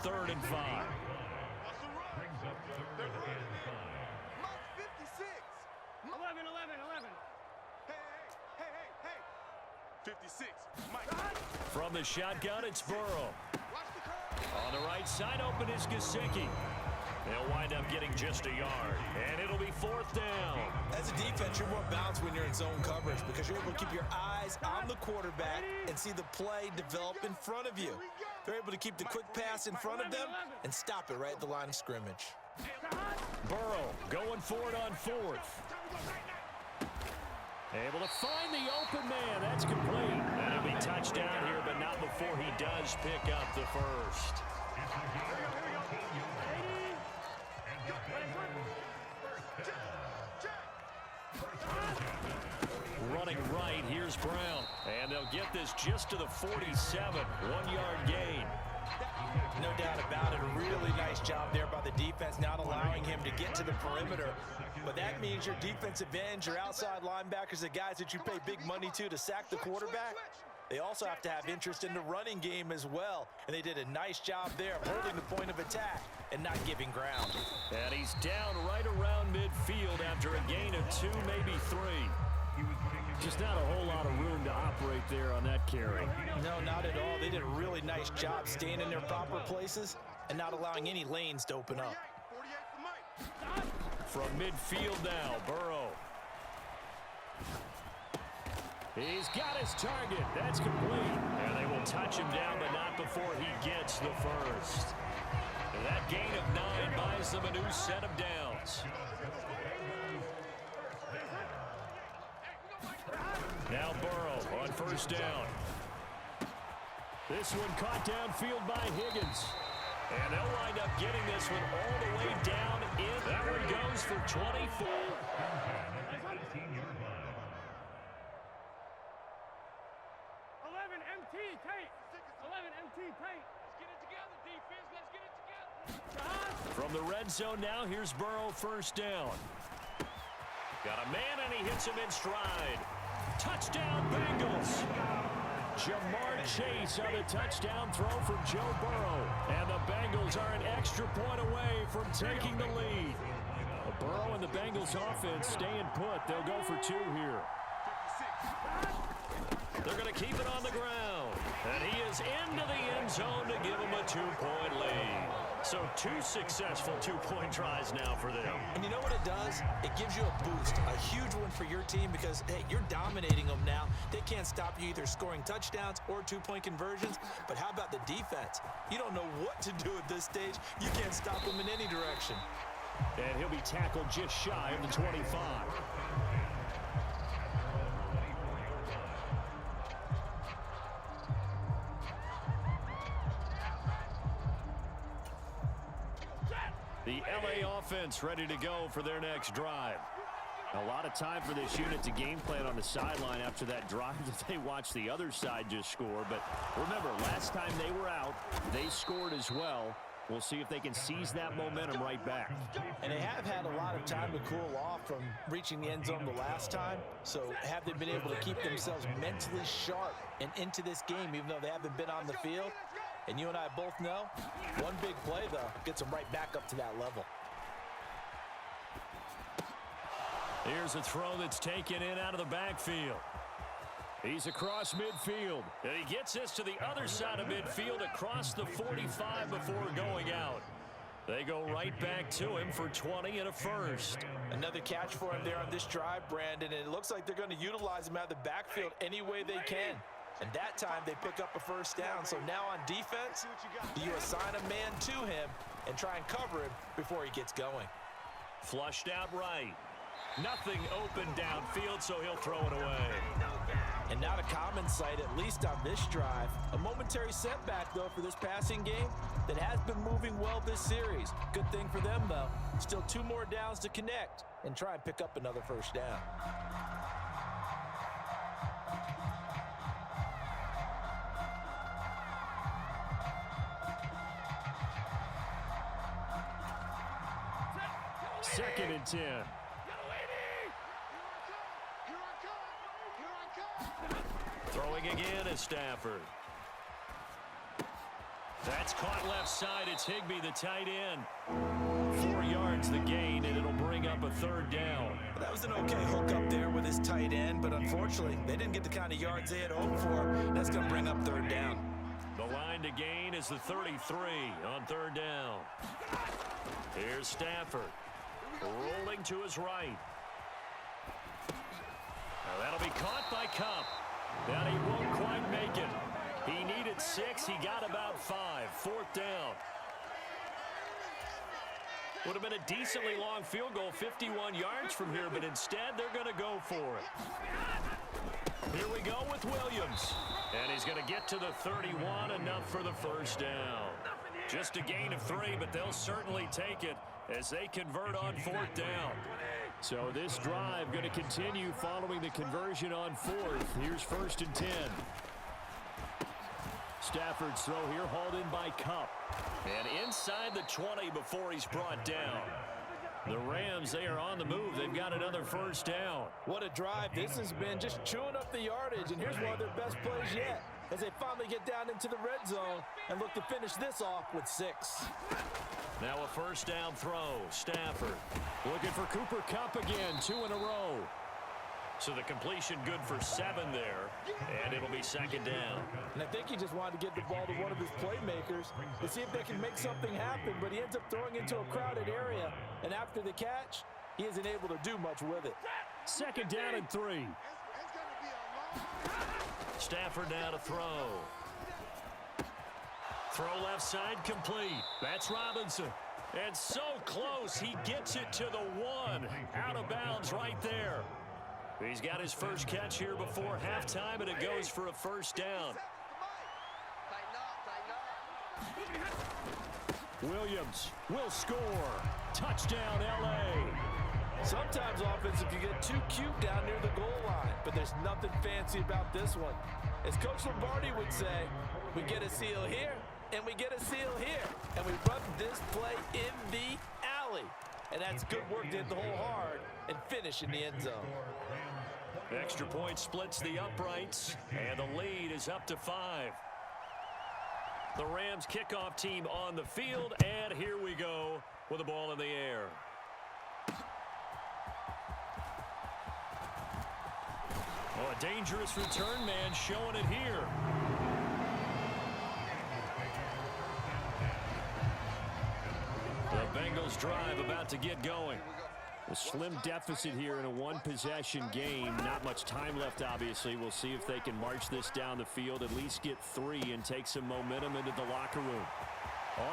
3rd and 5. Brings up 3rd and 5. 11. Hey. 56. Mike. From the shotgun, it's Burrow. On the right side, open is Gesicki. They'll wind up getting just a yard, and it'll be 4th down. As a defense, you're more balanced when you're in zone coverage because you're able to keep your eyes on the quarterback and see the play develop in front of you. They're able to keep the quick pass in front of them and stop it right at the line of scrimmage. Burrow going for it on 4th. Able to find the open man. That's complete. And it'll be touchdown here, but not before he does pick up the first. Running right, here's Brown. And they'll get this just to the 47. 1-yard gain. No doubt about it. A really nice job there by the defense, not allowing him to get to the perimeter. But that means your defensive ends, your outside linebackers, the guys that you pay big money to sack the quarterback, they also have to have interest in the running game as well. And they did a nice job there of holding the point of attack and not giving ground. And he's down right around midfield after a gain of 2, maybe 3. Just not a whole lot of room to operate there on that carry. No, not at all. They did a really nice job staying in their proper places and not allowing any lanes to open up. From midfield now, Burrow. He's got his target. That's complete. And they will touch him down, but not before he gets the first. That gain of 9 buys them a new set of downs. Now Burrow on 1st down. This one caught downfield by Higgins. And they'll wind up getting this one all the way down in. That one goes for 24. 11 MT tight. 11 MT tight. Let's get it together, defense. Let's get it together. From the red zone now, here's Burrow 1st down. Got a man, and he hits him in stride. Touchdown, Bengals. Jamar Chase on the touchdown throw from Joe Burrow. And the Bengals are an extra point away from taking the lead. Burrow and the Bengals offense staying put. They'll go for 2 here. They're going to keep it on the ground. And he is into the end zone to give them a 2-point lead. So 2 successful 2-point tries now for them. And you know what it does? It gives you a boost, a huge one for your team because, hey, you're dominating them now. They can't stop you either scoring touchdowns or 2-point conversions. But how about the defense? You don't know what to do at this stage. You can't stop them in any direction. And he'll be tackled just shy of the 25. The LA offense ready to go for their next drive. A lot of time for this unit to game plan on the sideline after that drive that they watched the other side just score. But remember, last time they were out, they scored as well. We'll see if they can seize that momentum right back. And they have had a lot of time to cool off from reaching the end zone the last time. So have they been able to keep themselves mentally sharp and into this game, even though they haven't been on the field? And you and I both know, one big play, though, gets them right back up to that level. Here's a throw that's taken in out of the backfield. He's across midfield. And he gets this to the other side of midfield across the 45 before going out. They go right back to him for 20 and a first. Another catch for him there on this drive, Brandon. And it looks like they're going to utilize him out of the backfield any way they can. And that time they pick up a first down. So now on defense, do you assign a man to him and try and cover him before he gets going? Flushed out right. Nothing open downfield, so he'll throw it away. And not a common sight, at least on this drive. A momentary setback, though, for this passing game that has been moving well this series. Good thing for them, though. Still 2 more downs to connect and try and pick up another first down. Second and 10. Throwing again is Stafford. That's caught left side. It's Higbee, the tight end. 4 yards the gain, and it'll bring up a third down. That was an okay hook up there with his tight end, but unfortunately, they didn't get the kind of yards they had hoped for. That's going to bring up third down. The line to gain is the 33 on third down. Here's Stafford. Rolling to his right. Now that'll be caught by Cup. And he won't quite make it. He needed 6. He got about 5. Fourth down. Would have been a decently long field goal, 51 yards from here, but instead they're going to go for it. Here we go with Williams. And he's going to get to the 31, enough for the first down. Just a gain of 3, but they'll certainly take it as they convert on fourth down. So this drive going to continue following the conversion on fourth. Here's 1st and 10. Stafford's throw here hauled in by Cup. And inside the 20 before he's brought down. The Rams, they are on the move. They've got another first down. What a drive this has been, just chewing up the yardage. And here's one of their best plays yet as they finally get down into the red zone and look to finish this off with 6. Now a first down throw. Stafford looking for Cooper Kupp again. 2 in a row. So the completion good for 7 there, and it'll be second down. And I think he just wanted to get the ball to one of his playmakers to see if they can make something happen, but he ends up throwing into a crowded area, and after the catch, he isn't able to do much with it. Second down and 3. Stafford now to throw. Throw left side complete. That's Robinson. And so close, he gets it to the 1. Out of bounds right there. He's got his first catch here before halftime, and it goes for a first down. Williams will score. Touchdown, L.A. Sometimes offense can get too cute down near the goal line, but there's nothing fancy about this one. As Coach Lombardi would say, we get a seal here, and we get a seal here, and we run this play in the alley. And that's good work to hit the hole hard and finish in the end zone. Extra point splits the uprights, and the lead is up to 5. The Rams kickoff team on the field, and here we go with the ball in the air. Oh, a dangerous return man showing it here. The Bengals drive about to get going. A slim deficit here in a one-possession game. Not much time left, obviously. We'll see if they can march this down the field, at least get 3 and take some momentum into the locker room.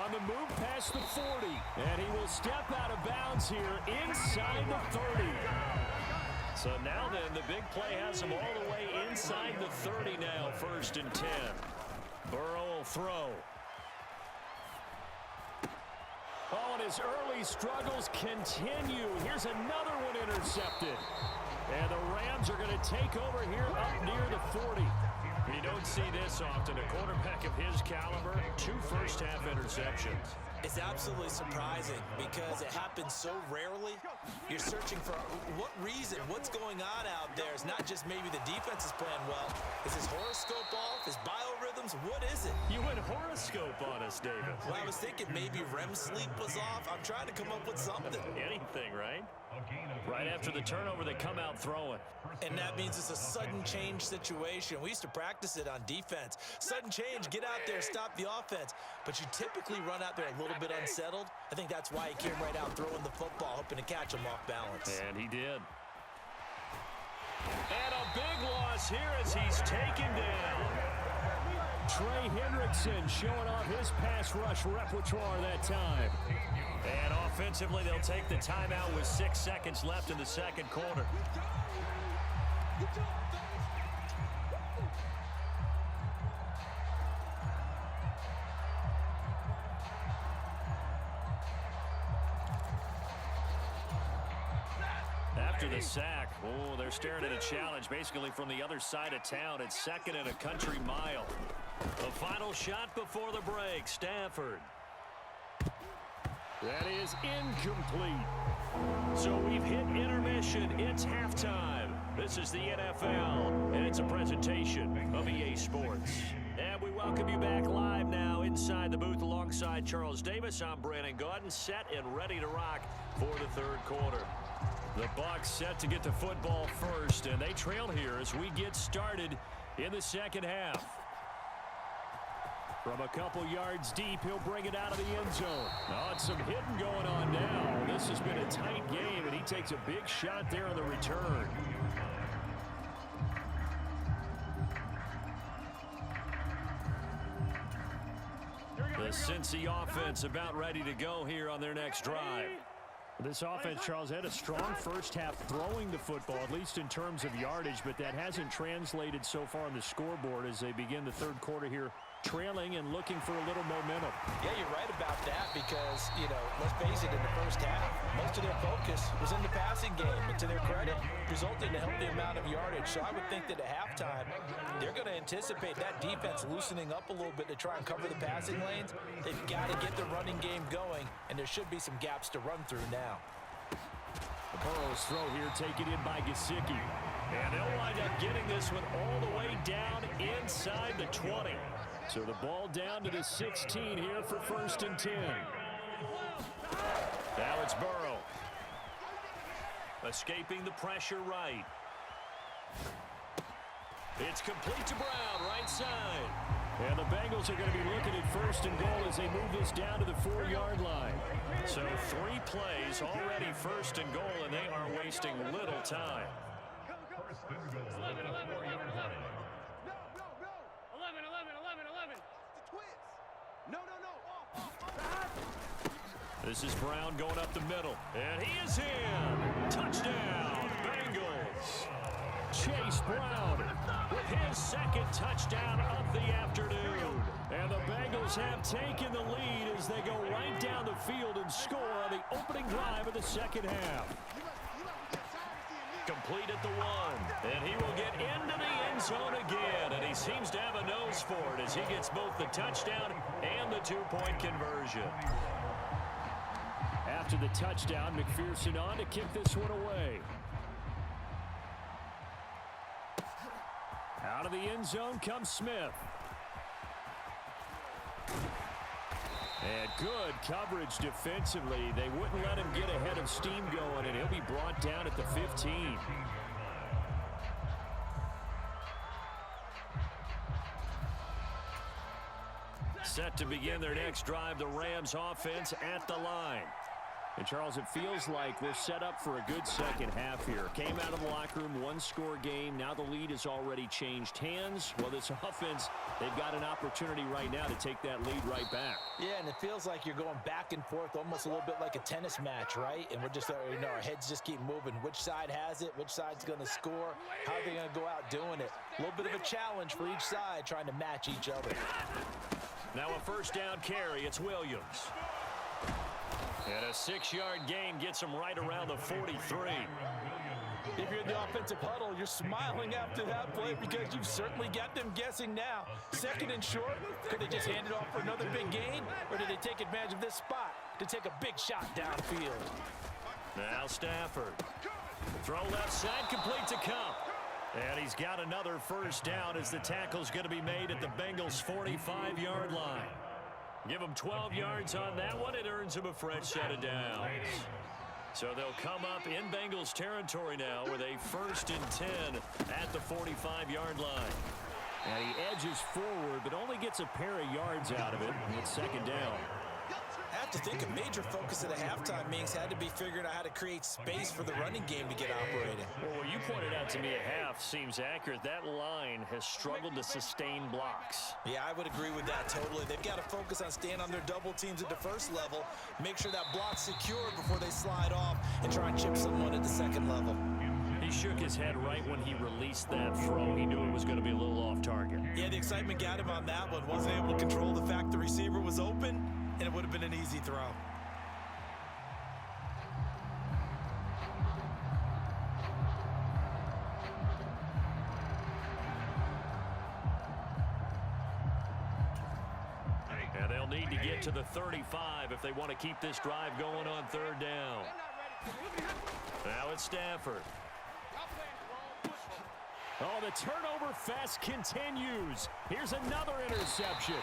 On the move past the 40, and he will step out of bounds here inside the 30. So now then, the big play has him all the way inside the 30 now, 1st and 10. Burrow will throw. Oh, and his early struggles continue. Here's another one intercepted. And the Rams are going to take over here up near the 40. You don't see this often. A quarterback of his caliber, 2 first-half interceptions. It's absolutely surprising because it happens so rarely. You're searching for what reason, what's going on out there. It's not just maybe the defense is playing well. Is his horoscope off? His biorhythms? What is it? You went horoscope on us, David. Well, I was thinking maybe REM sleep was off. I'm trying to come up with something. Anything, right? Right after the turnover, they come out throwing. And that means it's a sudden change situation. We used to practice it on defense. Sudden change, get out there, stop the offense. But you typically run out there a little bit unsettled. I think that's why he came right out throwing the football, hoping to catch him off balance. And he did. And a big loss here as he's taken down. Trey Hendrickson showing off his pass rush repertoire that time. And offensively, they'll take the timeout with 6 seconds left in the second quarter. After the sack, oh, they're staring at a challenge basically from the other side of town. It's 2nd and a country mile. The final shot before the break, Stafford. That is incomplete. So we've hit intermission. It's halftime. This is the NFL, and it's a presentation of EA Sports. And we welcome welcome you back live now inside the booth alongside Charles Davis. I'm Brandon Gaudin, set and ready to rock for the third quarter. The Bucs set to get to football first, and they trail here as we get started in the second half. From a couple yards deep, he'll bring it out of the end zone. Oh, it's some hitting going on now. This has been a tight game, and he takes a big shot there on the return. The Cincy offense about ready to go here on their next drive. This offense, Charles, had a strong first half throwing the football, at least in terms of yardage, but that hasn't translated so far on the scoreboard as they begin the third quarter here, trailing and looking for a little momentum. Yeah, you're right about that because, let's face it, in the first half, most of their focus was in the passing game. And to their credit, resulted in a healthy amount of yardage. So I would think that at halftime, they're going to anticipate that defense loosening up a little bit to try and cover the passing lanes. They've got to get the running game going, and there should be some gaps to run through now. Burrow's throw here taken in by Gesicki. And they'll wind up getting this one all the way down inside the 20. So the ball down to the 16 here for 1st and 10. Now it's Burrow. Escaping the pressure right. It's complete to Brown, right side. And the Bengals are going to be looking at 1st and goal as they move this down to the 4-yard line. So 3 plays already 1st and goal, and they are wasting little time. 11, 11, 11, 11. No. 11, 11, 11, 11. The Twins. No. This is Brown going up the middle. And he is in. Touchdown, Bengals. Chase Brown with his second touchdown of the afternoon. And the Bengals have taken the lead as they go right down the field and score on the opening drive of the second half. Complete at the 1, and he will get into the end zone again, and he seems to have a nose for it as he gets both the touchdown and the 2-point conversion. After the touchdown, McPherson on to kick this one away. Out of the end zone comes Smith. And good coverage defensively. They wouldn't let him get ahead of steam going, and he'll be brought down at the 15. Set to begin their next drive, the Rams offense at the line. And, Charles, it feels like we're set up for a good second half here. Came out of the locker room, 1-score game. Now the lead has already changed hands. Well, this offense, they've got an opportunity right now to take that lead right back. Yeah, and it feels like you're going back and forth almost a little bit like a tennis match, right? And we're just, our heads just keep moving. Which side has it? Which side's going to score? How are they going to go out doing it? A little bit of a challenge for each side trying to match each other. Now a 1st down carry. It's Williams. And a 6-yard gain gets him right around the 43. If you're in the offensive huddle, you're smiling after that play because you've certainly got them guessing now. 2nd and short, could they just hand it off for another big gain? Or did they take advantage of this spot to take a big shot downfield? Now Stafford. Throw left side, complete to Cup. And he's got another 1st down as the tackle's going to be made at the Bengals' 45-yard line. Give him 12 yards on that one. It earns him a fresh set of downs. So they'll come up in Bengals territory now with a 1st and 10 at the 45-yard line. And he edges forward, but only gets a pair of yards out of it. And it's 2nd down. I have to think a major focus at a halftime meetings had to be figuring out how to create space for the running game to get operating. Well, what you pointed out to me at half seems accurate. That line has struggled to sustain blocks. Yeah, I would agree with that totally. They've got to focus on staying on their double teams at the 1st level, make sure that block's secured before they slide off and try and chip someone at the 2nd level. He shook his head right when he released that throw. He knew it was going to be a little off target. Yeah, the excitement got him on that one. Wasn't able to control the fact the receiver was open, and it would have been an easy throw. And they'll need to get to the 35 if they want to keep this drive going on 3rd down. Now it's Stafford. Oh, the turnover fest continues. Here's another interception.